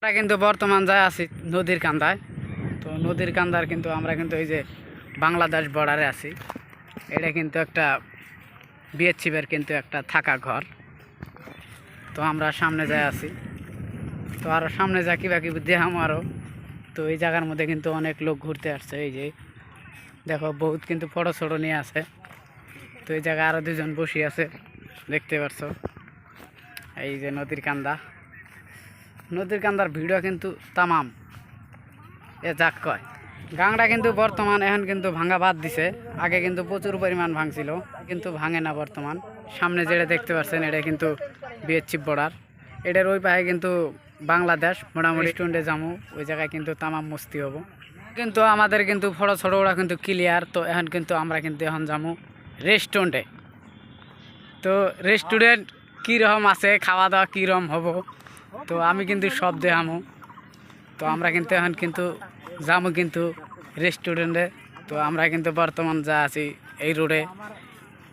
আমরা কিন্তু বর্তমান যায় আছি নদীর কান্দায়। তো নদীর কান্দার কিন্তু আমরা কিন্তু এই যে বাংলাদেশ বর্ডারে আছি। এটা কিন্তু একটা বিএসএফের কিন্তু একটা থাকা ঘর। তো আমরা সামনে যায় আছি, তো আরও সামনে যা কিবা কিবি দেখাম আরও। তো এই জায়গার মধ্যে কিন্তু অনেক লোক ঘুরতে আসছে। এই যে দেখো বহুত কিন্তু ফটো ছোটো নিয়ে আছে। তো এই জায়গায় আরও দুজন বসে আছে, দেখতে পাচ্ছ। এই যে নদীর কান্দার ভিডিও কিন্তু তামাম এ যাক কয় গাংটা কিন্তু বর্তমান এখন কিন্তু ভাঙা বাদ দিছে। আগে কিন্তু প্রচুর পরিমাণ ভাঙছিল, কিন্তু ভাঙে না বর্তমান। সামনে যেটা দেখতে পাচ্ছেন এটা কিন্তু বিএসএফ বর্ডার। এটার ওই পাশে কিন্তু বাংলাদেশ। মোটামুটি রেস্টুরেন্টে যাবো, ওই জায়গায় কিন্তু তামাম মস্তি হবো। কিন্তু আমাদের কিন্তু ফটো ছোটো ওরা কিন্তু ক্লিয়ার। তো এখন কিন্তু আমরা কিন্তু এখন যাবো রেস্টুরেন্টে। তো রেস্টুরেন্ট কীরকম আছে, খাওয়া দাওয়া কীরকম হবো, তো আমি কিন্তু সব দেখামো। তো আমরা কিন্তু এখন কিন্তু যাবো কিন্তু রেস্টুরেন্টে। তো আমরা কিন্তু বর্তমান যা আছি এই রোডে,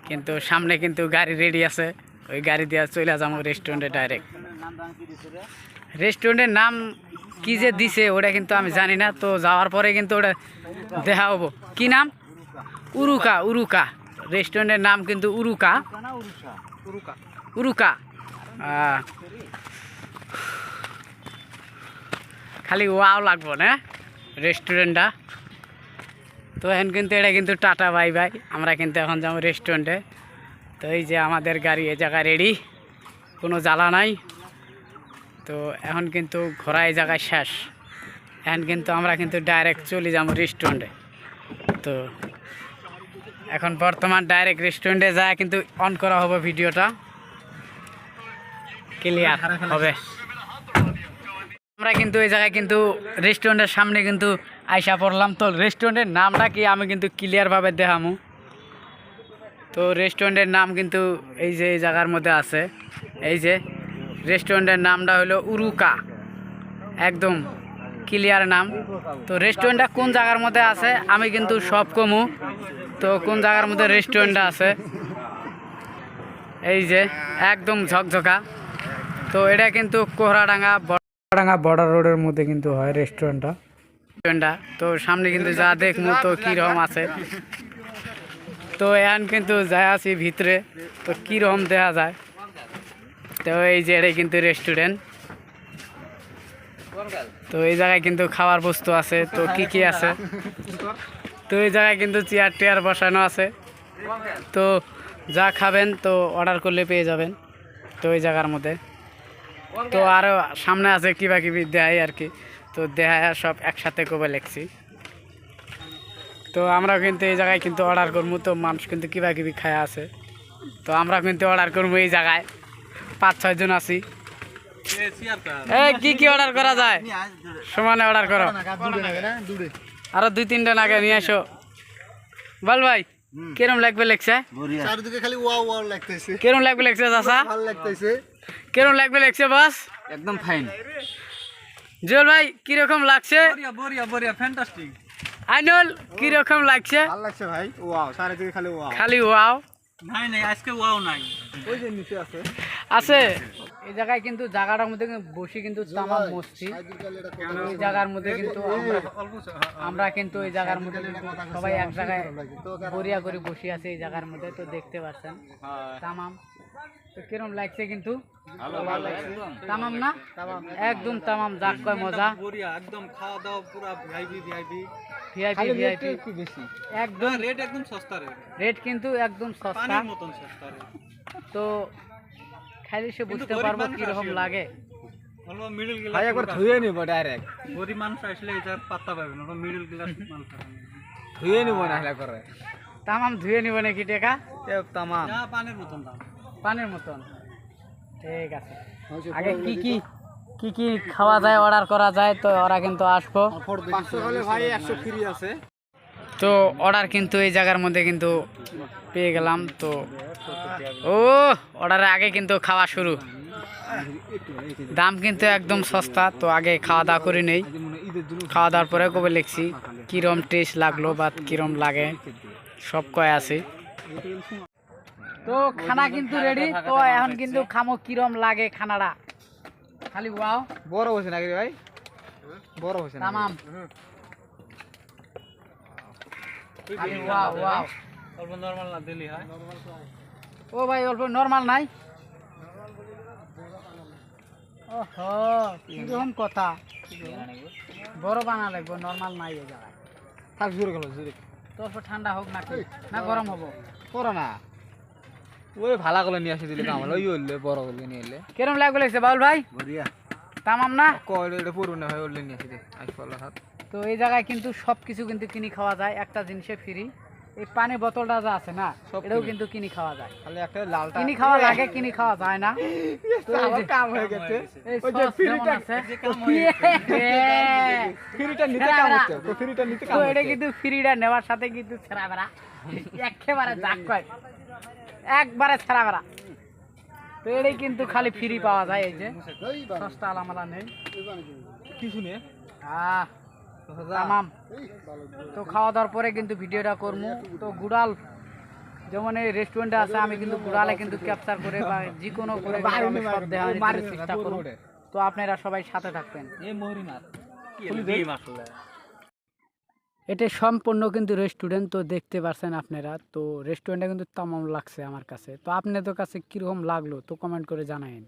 কিন্তু সামনে কিন্তু গাড়ি রেডি আছে। ওই গাড়ি দিয়ে চলে যাবো রেস্টুরেন্টে ডাইরেক্ট। রেস্টুরেন্টের নাম কি যে দিছে ওটা কিন্তু আমি জানি না। তো যাওয়ার পরে কিন্তু ওটা দেখা হবো। কি নাম? উরুকা রেস্টুরেন্টের নাম কিন্তু উরুকা। খালি ওয়াও লাগবো না রেস্টুরেন্টটা। তো এখন কিন্তু এটা কিন্তু টাটা বাই বাই। আমরা কিন্তু এখন যাবো রেস্টুরেন্টে। তো এই যে আমাদের গাড়ি এ জায়গায় রেডি, কোনো জ্বালা নাই। তো এখন কিন্তু ঘোরা এই জায়গায় শেষ। এখন কিন্তু আমরা কিন্তু ডাইরেক্ট চলে যাবো রেস্টুরেন্টে। তো এখন বর্তমান ডাইরেক্ট রেস্টুরেন্টে যায় কিন্তু অন করা হবে, ভিডিওটা ক্লিয়ার হবে। আমরা কিন্তু এই জায়গায় কিন্তু রেস্টুরেন্টের সামনে কিন্তু আইসা পড়লাম। তো রেস্টুরেন্টের নামটা কি আমি কিন্তু ক্লিয়ারভাবে দেখামু। তো রেস্টুরেন্টের নাম কিন্তু এই যে এই জায়গার মধ্যে আছে। এই যে রেস্টুরেন্টের নামটা হলো উরুকা, একদম ক্লিয়ার নাম। তো রেস্টুরেন্টটা কোন জায়গার মধ্যে আছে আমি কিন্তু সব কমু। তো কোন জায়গার মধ্যে রেস্টুরেন্টটা আছে, এই যে একদম ঝকঝকা। তো এটা কিন্তু কোহরাডাঙ্গা বর্ডার রোডের মধ্যে কিন্তু হয় রেস্টুরেন্টটা। তো সামনে কিন্তু যা দেখবো তো কীরকম আছে। তো এখন কিন্তু যাই আছি ভিতরে, তো কীরকম দেখা যায়। তো এই যে এটাই কিন্তু রেস্টুরেন্ট। তো এই জায়গায় কিন্তু খাওয়ার বস্তু আছে। তো কি আছে, তো এই জায়গায় কিন্তু চেয়ার টেয়ার বসানো আছে। তো যা খাবেন তো অর্ডার করলে পেয়ে যাবেন। তো এই জায়গার মধ্যে তো আরও সামনে আছে কিবা কিবি দেয় আর কি। তো দেখায় সব একসাথে কবে লেখছি। তো আমরা কিন্তু এই জায়গায় কিন্তু অর্ডার করবো। তো মানুষ কিন্তু কিবা কিবি খায় আছে। তো আমরা কিন্তু অর্ডার করবো এই জায়গায় 5-6 জন আছি। কি অর্ডার করা যায়, সমানে অর্ডার করো। আরো 2-3টা নাগে নিয়ে আসো। বল ভাই কিরম লাগবে লেখছে? কিরম লাগবে লেখছে চাষা? কিরম লাগবে লেখছে বাস? একদম ফাইন। জল ভাই কিরকম লাগছে? ফ্যান্টাস্টিক। আইনুল কিরকম লাগছে? ভালো লাগছে ভাই। ওয়াও, চারিদিকে খালি ওয়াও। খালি ওয়াও নাই আজকে ওয়াও নাই। ওই যে নিচে আছে। এই জায়গায় কিন্তু জায়গাটার মধ্যে বসি কিন্তু তামাম মস্তি। এই জায়গার মধ্যে কিন্তু আমরা কিন্তু এই জায়গার মধ্যে সবাই এক জায়গায় বরিয়া করে বসে আছে এই জায়গার মধ্যে। তো দেখতে পাচ্ছেন তামাম। তো কিরম লাগছে কিন্তু তামাম না? একদম তামাম, যাক কয় মজা। একদম খাওয়া দাওয়া পুরো ভিআইপি বেশি একদম। রেট একদম সস্তা। রেট কিন্তু একদম সস্তা, পানির মতন সস্তা। তো খালি সে বুঝতে পারবো কিরকম লাগে। মিডল ক্লাস একবার ধুয়ে নিব ডাইরেক্ট। গরিব মানুষ আসলে এটা পাত্তা পাবে না, মিডল ক্লাস মানুষ ধুয়ে নিব না হলে করে। তামাম ধুয়ে নিব নাকি টাকা? তামাম পানির মতন দাম, পানির মতন। ঠিক আছে, আগে কি খাওয়া যায় অর্ডার করা যায়। তো ওরা কিন্তু আসবো। 500 হলে ভাই 100 ফ্রি আছে। তো অর্ডার কিন্তু এই জায়গার মধ্যে কিন্তু পেয়ে গেলাম। তো অর্ডারের আগে কিন্তু খাওয়া শুরু। দাম কিন্তু একদম সস্তা। তো আগে খাওয়া দাওয়া করে নেই, খাওয়া দাওয়ার পরে কবে লিখছি কিরম টেস্ট লাগলো বা কিরম লাগে সব কয় আছে। তো খানা কিন্তু রেডি। তো এখন কিন্তু খামো কিরম লাগে খানাটা। খালি ওয়াও বড় হয়েছে নাকি রে ভাই বড় হয়েছে না তামাম খালি ওয়াও ওয়াও অল্প নরমাল না দিলি হয় ও ভাই অল্প নরমাল নাই ওহো কিরকম কথা বড় বানা লাগবে নরমাল নাই এই জায়গায় থাক জোরে গেল জোরে তো অল্প ঠান্ডা হোক নাকি না গরম হবো করো না ওই ভালা গুলো নিয়ে আসে দিলে কামাল ওই হইলে বড় গুলো নিয়ে এলে কিরম লাগবে লাগছে বাউল ভাই বড়িয়া তামাম না কল এটা পুরো না হয় ওলে নিয়ে আসে দে আজ পড়লা হাত তো এই জায়গায় কিন্তু সব কিছু কিন্তু কিনে খাওয়া যায় একটা জিনিসে ফ্রি এই পানির বোতলটা যা আছে না সব এটাও free। কিন্তু কিনে খাওয়া যায় খালি একটা লালটা কিনে খাওয়া লাগে কিনে খাওয়া যায় না তো এই আমার যে- কাম হয়ে গেছে এই ওই যে সস যেমন ফ্রিটা আছে, ফ্রিটা নিতে কাম হচ্ছে তো ফ্রিটা নিতে কাম তো এটা হচ্ছে কিন্তু ফ্রিটা নেওয়ার সাথে কিন্তু ছেঁড়া বেড়া একেবারে জাক কয় একবারে ছেঁড়া বেড়া তো এটাই কিন্তু খালি ফ্রি পাওয়া যায় এই যে সস্তা আলামালা নেই কিছু নে আহ তামাম তো খাওয়া দাওয়ার পরে কিন্তু ভিডিওটা করবো তো গুড়াল যেমন এই রেস্টুরেন্টে আছে আমি কিন্তু গুড়ালে কিন্তু ক্যাপচার করে বা যে কোনো করে কিন্তু আমি সব দেখানোর চেষ্টা করবো তো আপনারা সবাই সাথে থাকবেন এই মোহরি মাছ এটা সম্পূর্ণ কিন্তু রেস্টুরেন্ট তো দেখতে পারছেন আপনারা তো রেস্টুরেন্টটা কিন্তু তামাম লাগছে আমার কাছে তো আপনাদের কাছে কীরকম লাগলো তো কমেন্ট করে জানাবেন